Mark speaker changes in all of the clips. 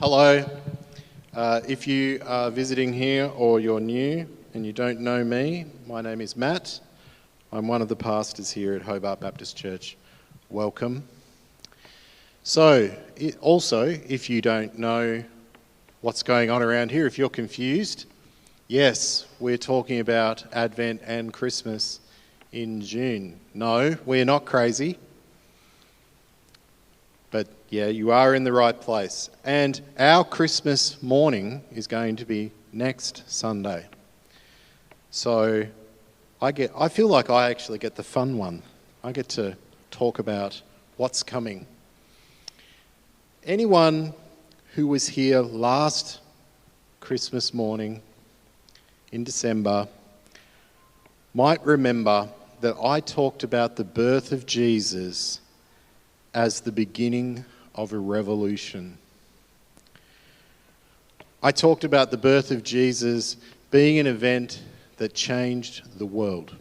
Speaker 1: Hello. If you are visiting here or you're new and you don't know me, my name is Matt. I'm one of the pastors here at Hobart Baptist Church. Welcome. So, also, if you don't know what's going on around here, if you're confused, yes, we're talking about Advent and Christmas in June. No, we're not crazy. But yeah, you are in the right place. And our Christmas morning is going to be next Sunday. So I feel like I actually get the fun one. I get to talk about what's coming. Anyone who was here last Christmas morning in December might remember that I talked about the birth of Jesus as the beginning of a revolution. I talked about the birth of Jesus being an event that changed the world,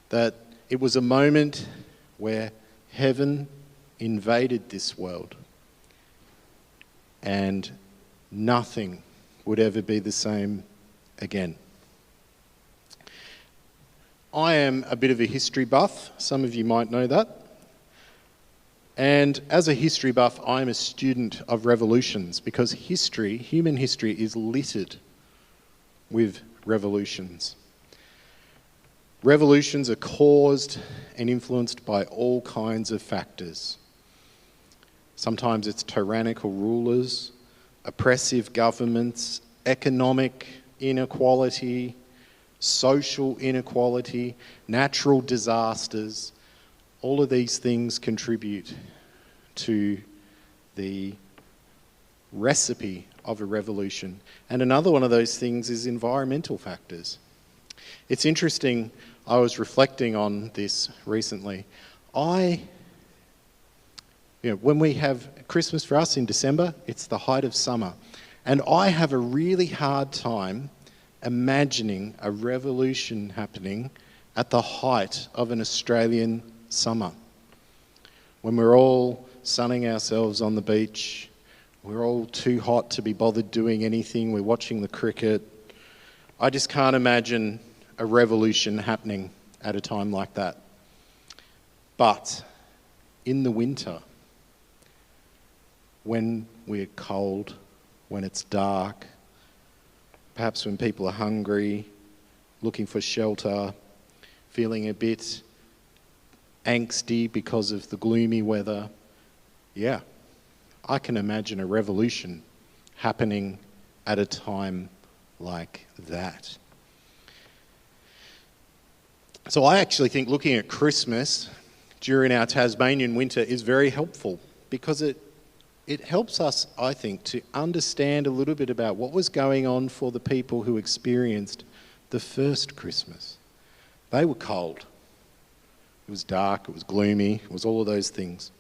Speaker 1: that it was a moment where heaven invaded this world and nothing would ever be the same again. I am a bit of a history buff. Some of you might know that. And as a history buff, I'm a student of revolutions because human history is littered with revolutions. Revolutions are caused and influenced by all kinds of factors. Sometimes it's tyrannical rulers, oppressive governments, economic inequality, social inequality, natural disasters. All of these things contribute to the recipe of a revolution. And another one of those things is environmental factors. It's interesting, I was reflecting on this recently. When we have Christmas for us in December, it's the height of summer. And I have a really hard time imagining a revolution happening at the height of an Australian summer, when we're all sunning ourselves on the beach, we're all too hot to be bothered doing anything, we're watching the cricket. I just can't imagine a revolution happening at a time like that. But in the winter, when we're cold, when it's dark, perhaps when people are hungry, looking for shelter, feeling a bit angsty because of the gloomy weather, yeah, I can imagine a revolution happening at a time like that. So I actually think looking at Christmas during our Tasmanian winter is very helpful because it helps us, I think, to understand a little bit about what was going on for the people who experienced the first Christmas. They were cold. It was dark, it was gloomy, it was all of those things.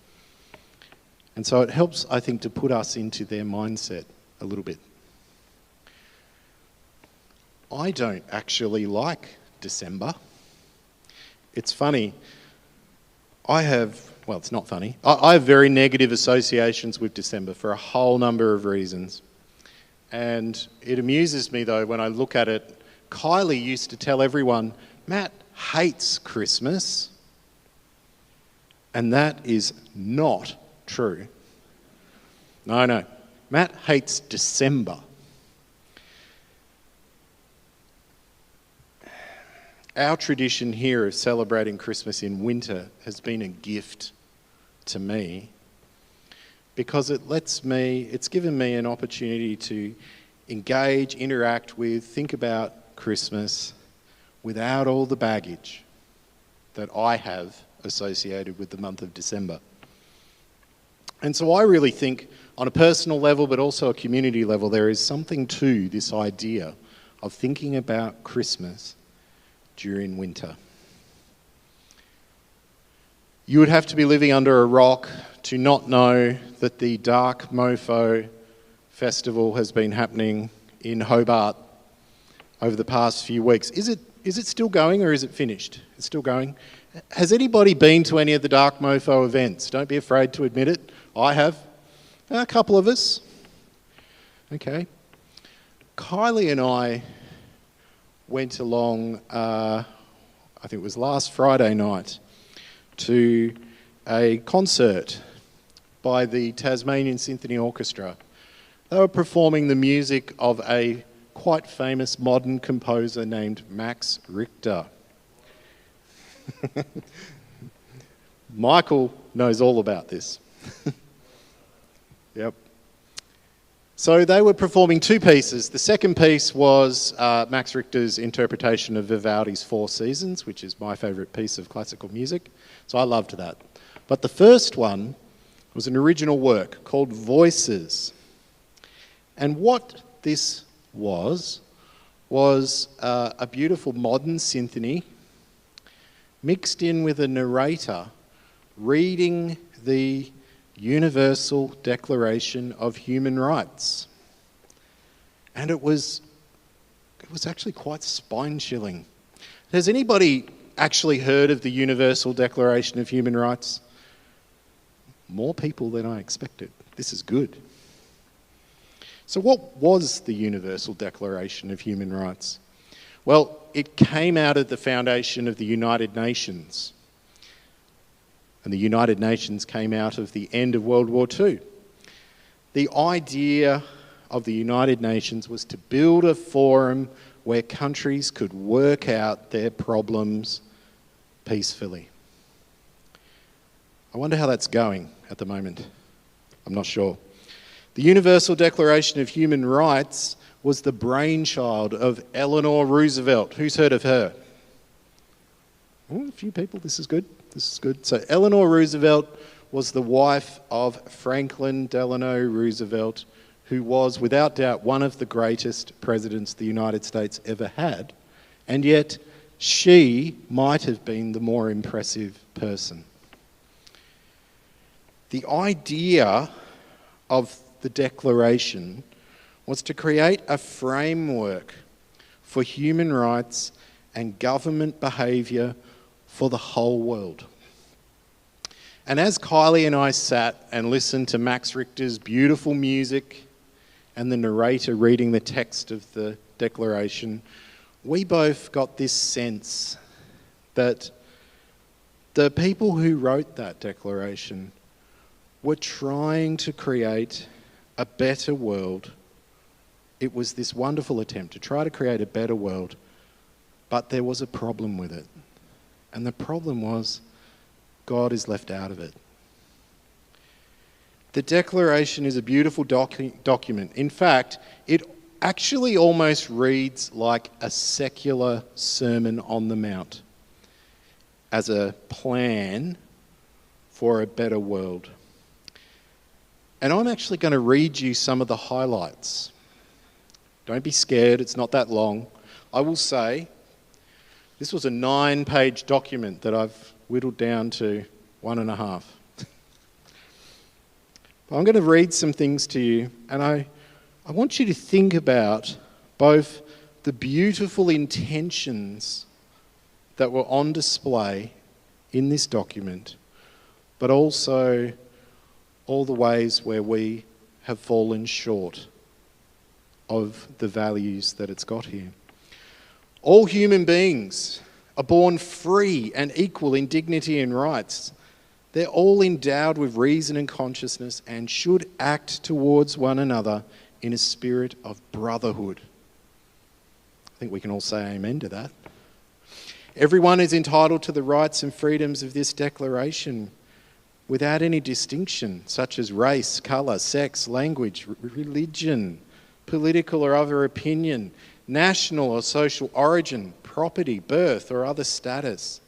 Speaker 1: And so it helps, I think, to put us into their mindset a little bit. I don't actually like December. It's funny. It's not funny. I have very negative associations with December for a whole number of reasons. And it amuses me, though, when I look at it. Kylie used to tell everyone, Matt hates Christmas. And that is not true. No. Matt hates December. Our tradition here of celebrating Christmas in winter has been a gift to me because it's given me an opportunity to engage, interact with, think about Christmas without all the baggage that I have associated with the month of December. And so I really think on a personal level, but also a community level, there is something to this idea of thinking about Christmas during winter. You would have to be living under a rock to not know that the Dark Mofo Festival has been happening in Hobart over the past few weeks. Is it still going or is it finished? It's still going. Has anybody been to any of the Dark Mofo events? Don't be afraid to admit it. I have. A couple of us. Okay. Kylie and I went along, I think it was last Friday night, to a concert by the Tasmanian Symphony Orchestra. They were performing the music of a quite famous modern composer named Max Richter. Michael knows all about this. Yep. So they were performing two pieces. The second piece was Max Richter's interpretation of Vivaldi's Four Seasons, which is my favourite piece of classical music. So I loved that. But the first one was an original work called Voices. And what this was a beautiful modern symphony mixed in with a narrator reading the Universal Declaration of Human Rights. And it was actually quite spine-chilling. Has anybody actually heard of the Universal Declaration of Human Rights? More people than I expected. This is good. So what was the Universal Declaration of Human Rights? Well, it came out of the foundation of the United Nations. And the United Nations came out of the end of World War II. The idea of the United Nations was to build a forum where countries could work out their problems peacefully. I wonder how that's going at the moment. I'm not sure. The Universal Declaration of Human Rights was the brainchild of Eleanor Roosevelt. Who's heard of her? Oh, a few people. This is good. This is good. So Eleanor Roosevelt was the wife of Franklin Delano Roosevelt, who was, without doubt, one of the greatest presidents the United States ever had. And yet, she might have been the more impressive person. The idea of the Declaration was to create a framework for human rights and government behaviour for the whole world. And as Kylie and I sat and listened to Max Richter's beautiful music and the narrator reading the text of the Declaration, we both got this sense that the people who wrote that Declaration were trying to create a better world. It was this wonderful attempt to try to create a better world, but there was a problem with it. And the problem was God is left out of it. The Declaration is a beautiful document. In fact, it actually almost reads like a secular Sermon on the Mount as a plan for a better world. And I'm actually going to read you some of the highlights. Don't be scared, it's not that long. I will say, this was a 9-page document that I've whittled down to 1.5. I'm going to read some things to you, and I want you to think about both the beautiful intentions that were on display in this document, but also all the ways where we have fallen short of the values that it's got here. All human beings are born free and equal in dignity and rights. They're all endowed with reason and consciousness and should act towards one another in a spirit of brotherhood. I think we can all say amen to that. Everyone is entitled to the rights and freedoms of this declaration without any distinction, such as race, colour, sex, language, religion, political or other opinion, national or social origin, property, birth or other status.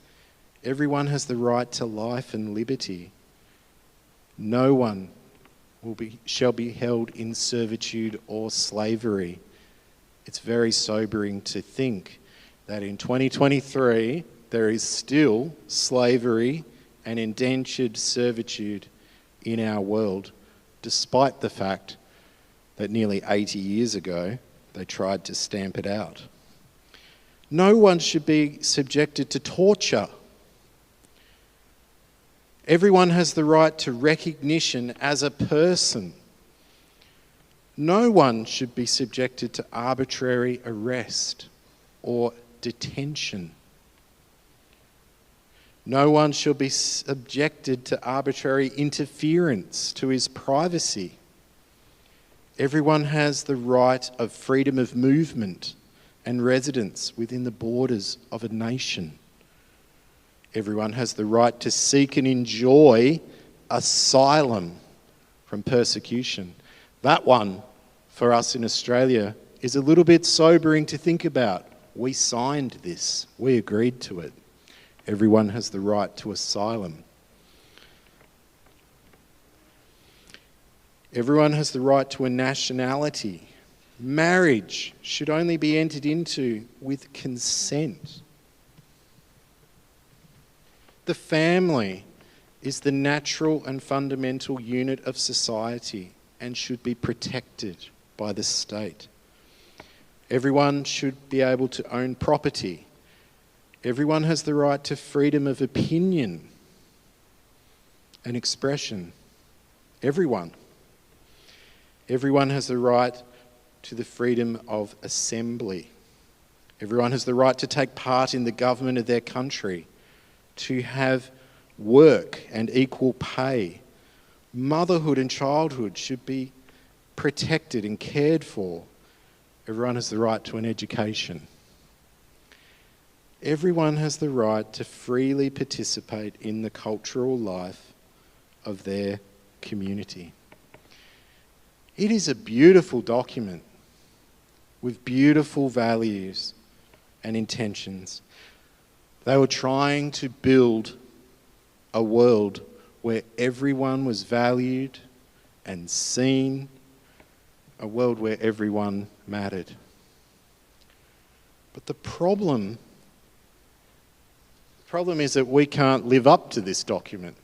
Speaker 1: Everyone has the right to life and liberty. No one shall be held in servitude or slavery. It's very sobering to think that in 2023 there is still slavery and indentured servitude in our world, despite the fact that nearly 80 years ago they tried to stamp it out. No one should be subjected to torture. Everyone has the right to recognition as a person. No one should be subjected to arbitrary arrest or detention. No one shall be subjected to arbitrary interference to his privacy. Everyone has the right of freedom of movement and residence within the borders of a nation. Everyone has the right to seek and enjoy asylum from persecution. That one, for us in Australia, is a little bit sobering to think about. We signed this. We agreed to it. Everyone has the right to asylum. Everyone has the right to a nationality. Marriage should only be entered into with consent. The family is the natural and fundamental unit of society and should be protected by the state. Everyone should be able to own property. Everyone has the right to freedom of opinion and expression. Everyone. Everyone has the right to the freedom of assembly. Everyone has the right to take part in the government of their country, to have work and equal pay. Motherhood and childhood should be protected and cared for. Everyone has the right to an education. Everyone has the right to freely participate in the cultural life of their community. It is a beautiful document with beautiful values and intentions. They were trying to build a world where everyone was valued and seen, a world where everyone mattered. But the problem is that we can't live up to this document.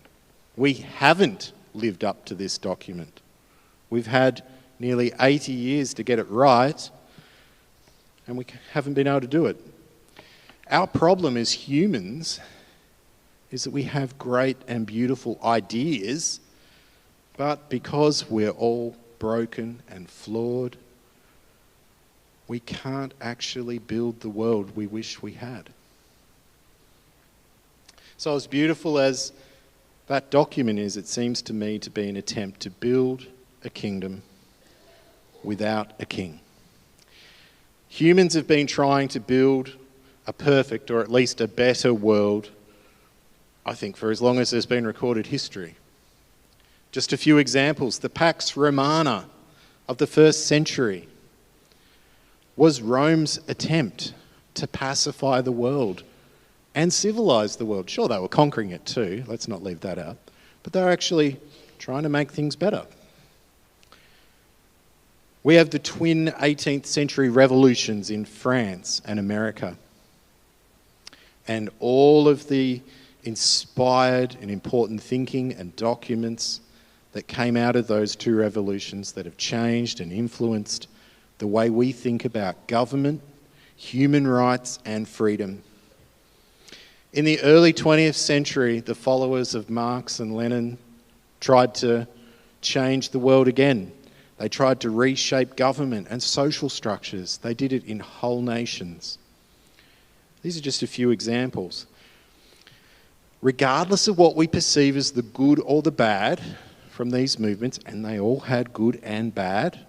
Speaker 1: We haven't lived up to this document. We've had nearly 80 years to get it right, and we haven't been able to do it. Our problem as humans is that we have great and beautiful ideas, but because we're all broken and flawed, we can't actually build the world we wish we had. So as beautiful as that document is, it seems to me to be an attempt to build a kingdom without a king. Humans have been trying to build a perfect, or at least a better world, I think, for as long as there's been recorded history. Just a few examples. The Pax Romana of the first century was Rome's attempt to pacify the world and civilize the world. Sure, they were conquering it too, let's not leave that out, but they were actually trying to make things better. We have the twin 18th century revolutions in France and America. And all of the inspired and important thinking and documents that came out of those two revolutions that have changed and influenced the way we think about government, human rights, and freedom. In the early 20th century, the followers of Marx and Lenin tried to change the world again. They tried to reshape government and social structures. They did it in whole nations. These are just a few examples. Regardless of what we perceive as the good or the bad from these movements, and they all had good and bad,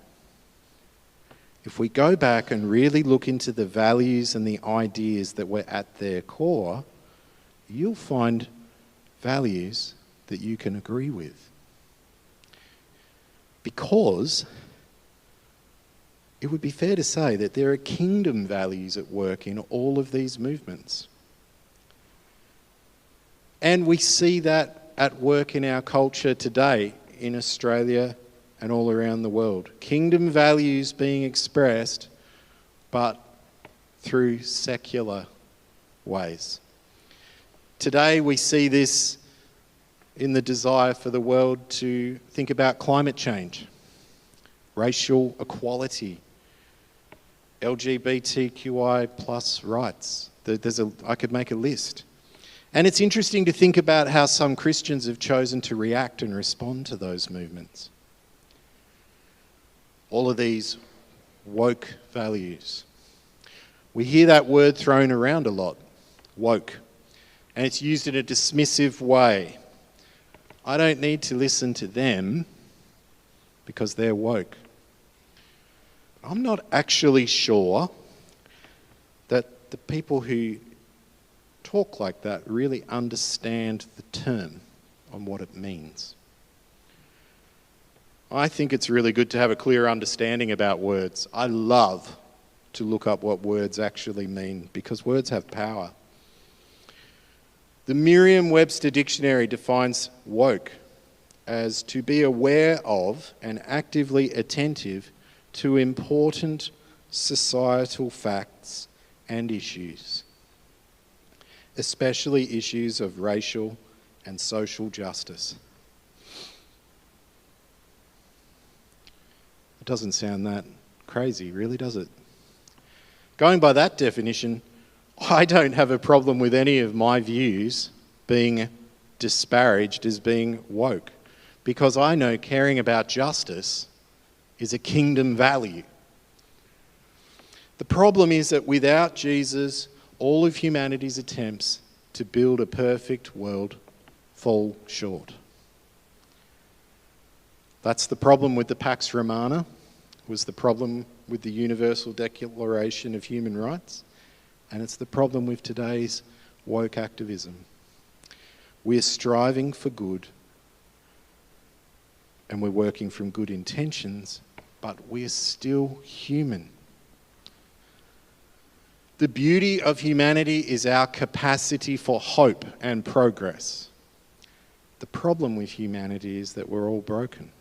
Speaker 1: if we go back and really look into the values and the ideas that were at their core, you'll find values that you can agree with. Because it would be fair to say that there are kingdom values at work in all of these movements. And we see that at work in our culture today in Australia and all around the world. Kingdom values being expressed, but through secular ways. Today we see this in the desire for the world to think about climate change, racial equality, LGBTQI plus rights. I could make a list. And it's interesting to think about how some Christians have chosen to react and respond to those movements. all of these woke values. We hear that word thrown around a lot, woke, and it's used in a dismissive way. I don't need to listen to them because they're woke. I'm not actually sure that the people who talk like that really understand the term and what it means. I think it's really good to have a clear understanding about words. I love to look up what words actually mean because words have power. The Merriam-Webster Dictionary defines woke as to be aware of and actively attentive to important societal facts and issues, especially issues of racial and social justice. It doesn't sound that crazy, really, does it? Going by that definition, I don't have a problem with any of my views being disparaged as being woke, because I know caring about justice is a kingdom value. The problem is that without Jesus, all of humanity's attempts to build a perfect world fall short. That's the problem with the Pax Romana, was the problem with the Universal Declaration of Human Rights, and it's the problem with today's woke activism. We're striving for good, and we're working from good intentions, but we're still human. The beauty of humanity is our capacity for hope and progress. The problem with humanity is that we're all broken.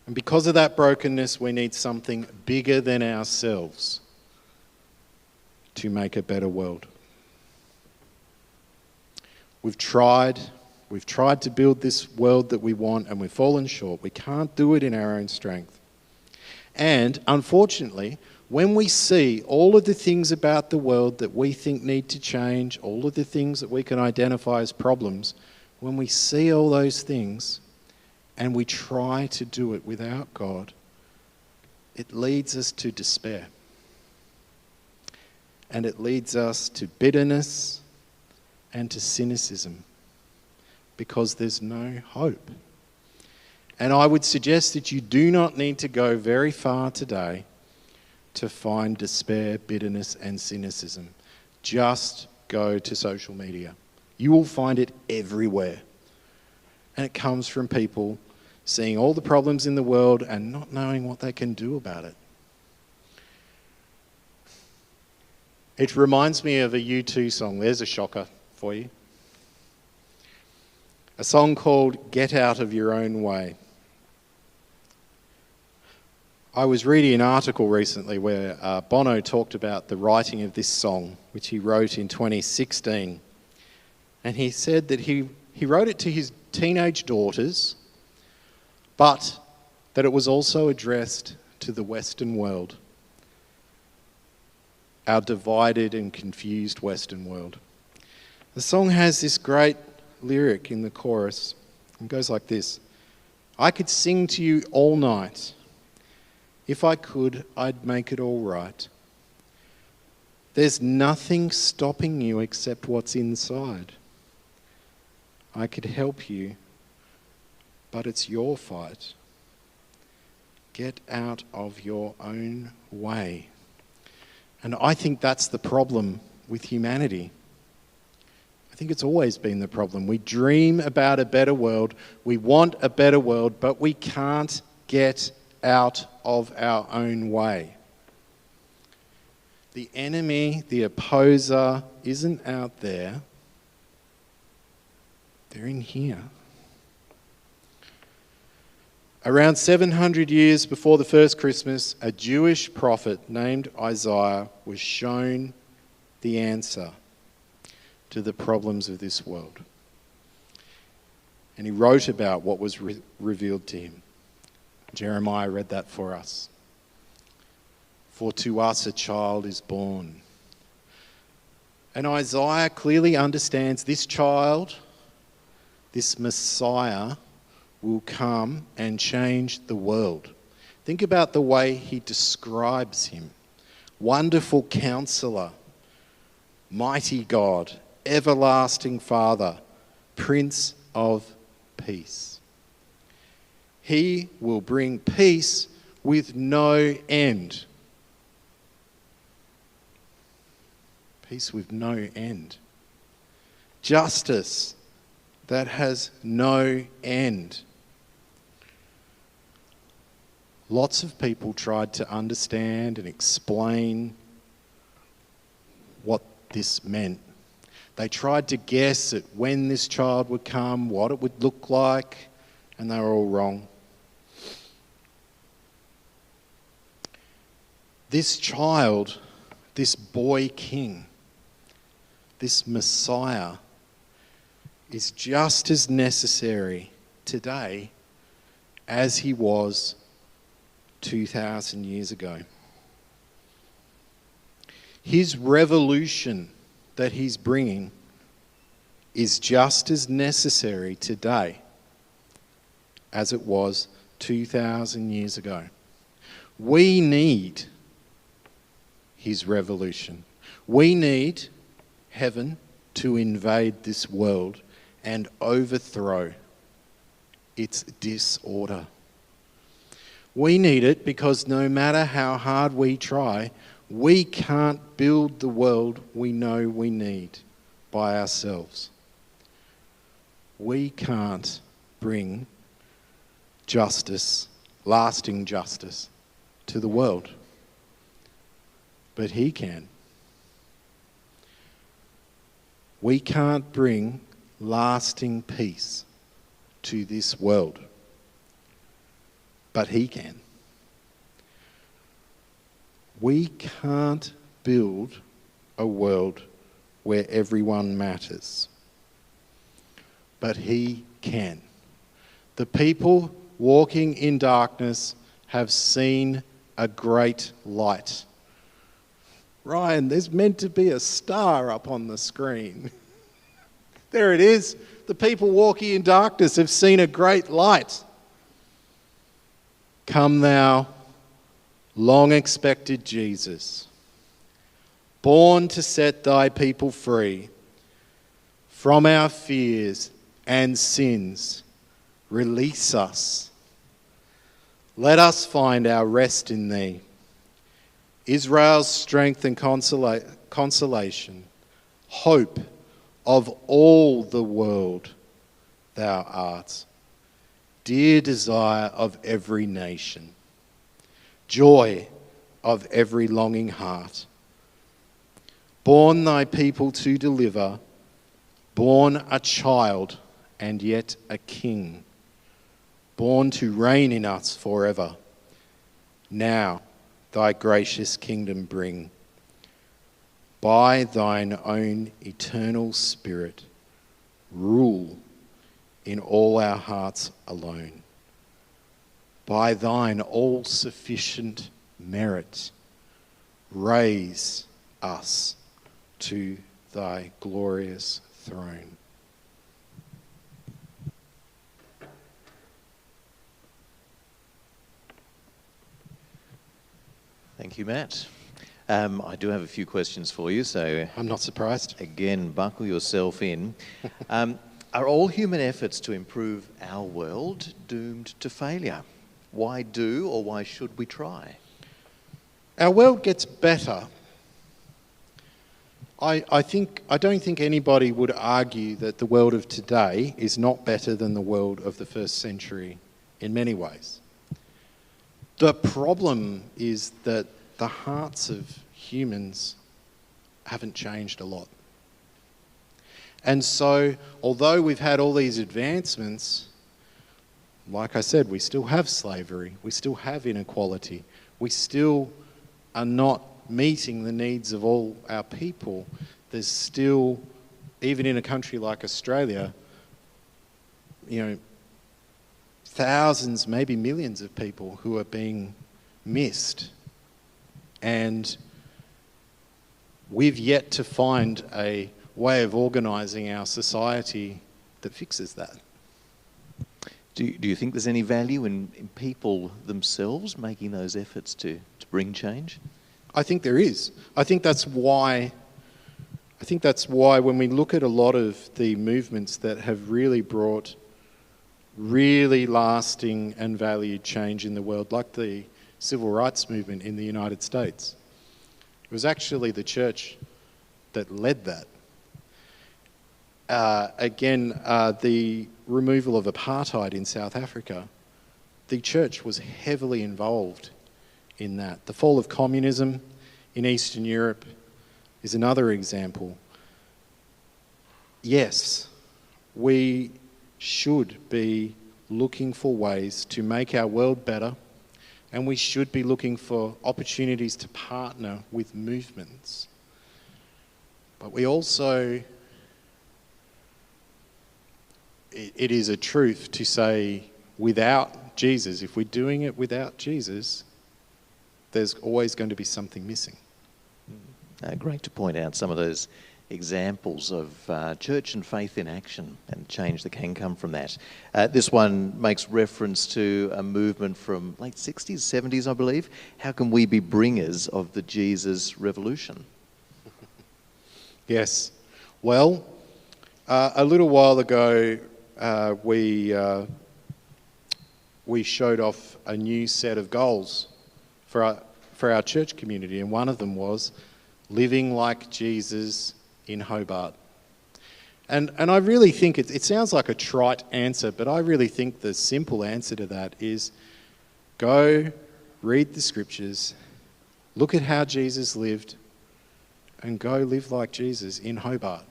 Speaker 1: And because of that brokenness, we need something bigger than ourselves to make a better world. We've tried to build this world that we want, and we've fallen short. We can't do it in our own strength. And unfortunately, when we see all of the things about the world that we think need to change, all of the things that we can identify as problems, when we see all those things and we try to do it without God, it leads us to despair. And it leads us to bitterness and to cynicism, because there's no hope. And I would suggest that you do not need to go very far today to find despair, bitterness, and cynicism. Just go to social media. You will find it everywhere. And it comes from people seeing all the problems in the world and not knowing what they can do about it. It reminds me of a U2 song. There's a shocker for you. A song called Get Out of Your Own Way. I was reading an article recently where Bono talked about the writing of this song, which he wrote in 2016. And he said that he wrote it to his teenage daughters, but that it was also addressed to the Western world, our divided and confused Western world. The song has this great lyric in the chorus. It goes like this: I could sing to you all night. If I could, I'd make it all right. There's nothing stopping you except what's inside. I could help you, but it's your fight. Get out of your own way. And I think that's the problem with humanity. I think it's always been the problem. We dream about a better world, we want a better world, but we can't get out of our own way. The enemy, the opposer, isn't out there. They're in here. Around 700 years before the first Christmas, a Jewish prophet named Isaiah was shown the answer to the problems of this world. And he wrote about what was revealed to him. Jeremiah read that for us. For to us a child is born. And Isaiah clearly understands this child, this Messiah, will come and change the world. Think about the way he describes him. Wonderful Counselor, Mighty God, Everlasting Father, Prince of Peace. He will bring peace with no end. Peace with no end. Justice that has no end. Lots of people tried to understand and explain what this meant. They tried to guess at when this child would come, what it would look like, and they were all wrong. This child, this boy king, this Messiah, is just as necessary today as he was 2,000 years ago. His revolution that he's bringing is just as necessary today as it was 2,000 years ago. We need his revolution. We need heaven to invade this world and overthrow its disorder. We need it because no matter how hard we try, we can't build the world we know we need by ourselves. We can't bring justice, lasting justice, to the world. But he can. We can't bring lasting peace to this world. But he can. We can't build a world where everyone matters. But he can. The people walking in darkness have seen a great light. Ryan, there's meant to be a star up on the screen. There it is. The people walking in darkness have seen a great light. Come thou, long-expected Jesus, born to set thy people free from our fears and sins. Release us. Let us find our rest in thee. Israel's strength and consolation, hope of all the world thou art, dear desire of every nation, joy of every longing heart. Born thy people to deliver, born a child and yet a king, born to reign in us forever. Now thy gracious kingdom bring. By thine own eternal Spirit, rule in all our hearts alone. By thine all-sufficient merit, raise us to thy glorious throne.
Speaker 2: Thank you, Matt. I do have a few questions for you, so...
Speaker 1: I'm not surprised.
Speaker 2: Again, buckle yourself in. Are all human efforts to improve our world doomed to failure? Why do or why should we try?
Speaker 1: Our world gets better. I don't think anybody would argue that the world of today is not better than the world of the first century in many ways. The problem is that the hearts of humans haven't changed a lot. And so, although we've had all these advancements, like I said, we still have slavery, we still have inequality, we still are not meeting the needs of all our people. There's still, even in a country like Australia, thousands, maybe millions of people who are being missed. And we've yet to find a way of organising our society that fixes that.
Speaker 2: Do you think there's any value in people themselves making those efforts to bring change?
Speaker 1: I think there is. I think that's why when we look at a lot of the movements that have really brought really lasting and valued change in the world, like the civil rights movement in the United States, it was actually the church that led that. The removal of apartheid in South Africa, the church was heavily involved in that. The fall of communism in Eastern Europe is another example. Yes, we should be looking for ways to make our world better, and we should be looking for opportunities to partner with movements. But we also, it is a truth to say, without Jesus, if we're doing it without Jesus, there's always going to be something missing.
Speaker 2: Great to point out some of those examples of church and faith in action and change that can come from that. This one makes reference to a movement from late 60s, 70s, I believe. How can we be bringers of the Jesus revolution?
Speaker 1: Yes. Well, a little while ago, we showed off a new set of goals for our church community, and one of them was living like Jesus in Hobart. And I really think it sounds like a trite answer, but I really think the simple answer to that is go read the scriptures, look at how Jesus lived, and go live like Jesus in Hobart.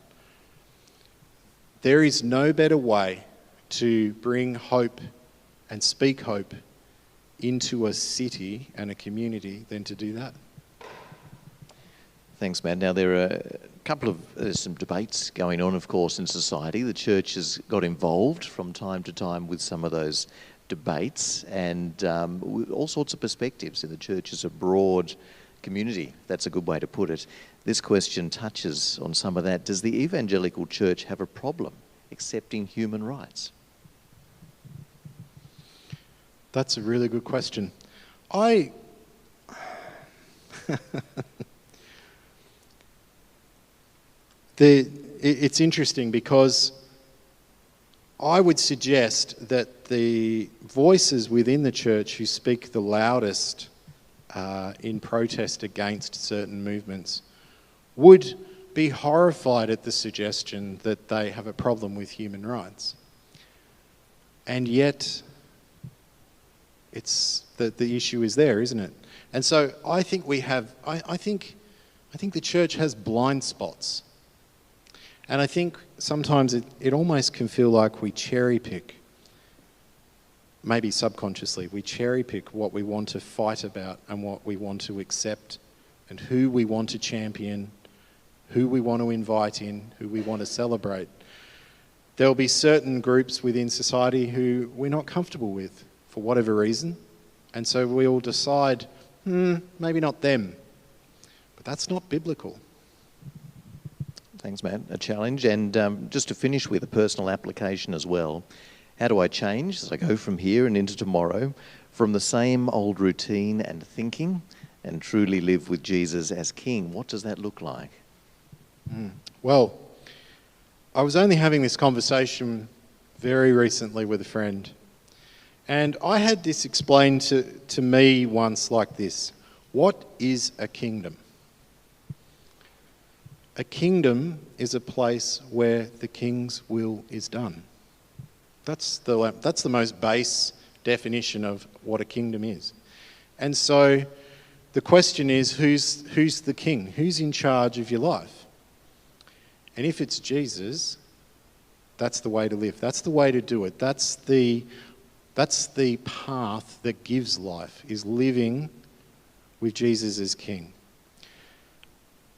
Speaker 1: There is no better way to bring hope and speak hope into a city and a community than to do that.
Speaker 2: Thanks, Matt. Now, there are there's some debates going on, of course, in society. The church has got involved from time to time with some of those debates, and all sorts of perspectives. In the church is a broad community. That's a good way to put it. This question touches on some of that. Does the evangelical church have a problem accepting human rights?
Speaker 1: That's a really good question. It's interesting because I would suggest that the voices within the church who speak the loudest in protest against certain movements would be horrified at the suggestion that they have a problem with human rights. And yet, it's the issue is there, isn't it? And so I think I think the church has blind spots. And I think sometimes it almost can feel like we cherry pick, maybe subconsciously, we cherry pick what we want to fight about and what we want to accept and who we want to champion, who we want to invite in, who we want to celebrate. There'll be certain groups within society who we're not comfortable with for whatever reason. And so we'll decide, maybe not them. But that's not biblical.
Speaker 2: Thanks, Matt. A challenge. And just to finish with a personal application as well, how do I change as I go from here and into tomorrow from the same old routine and thinking and truly live with Jesus as King? What does that look like?
Speaker 1: Well, I was only having this conversation very recently with a friend, and I had this explained to me once like this. What is a kingdom? A kingdom is a place where the king's will is done. That's the most base definition of what a kingdom is. And so the question is, who's the king? Who's in charge of your life? And if it's Jesus, that's the way to live. That's the way to do it. That's the path that gives life, is living with Jesus as king.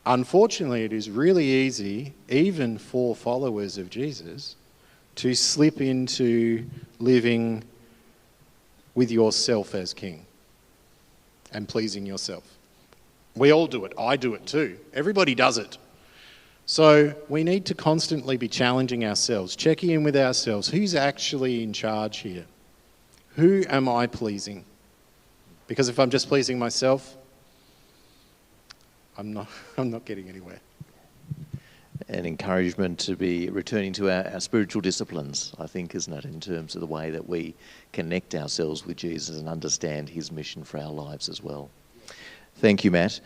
Speaker 1: Unfortunately, it is really easy, even for followers of Jesus, to slip into living with yourself as king and pleasing yourself. We all do it. I do it too. Everybody does it. So we need to constantly be challenging ourselves, checking in with ourselves. Who's actually in charge here? Who am I pleasing? Because if I'm just pleasing myself, I'm not getting anywhere.
Speaker 2: An encouragement to be returning to our spiritual disciplines, I think, isn't it, in terms of the way that we connect ourselves with Jesus and understand his mission for our lives as well. Thank you, Matt.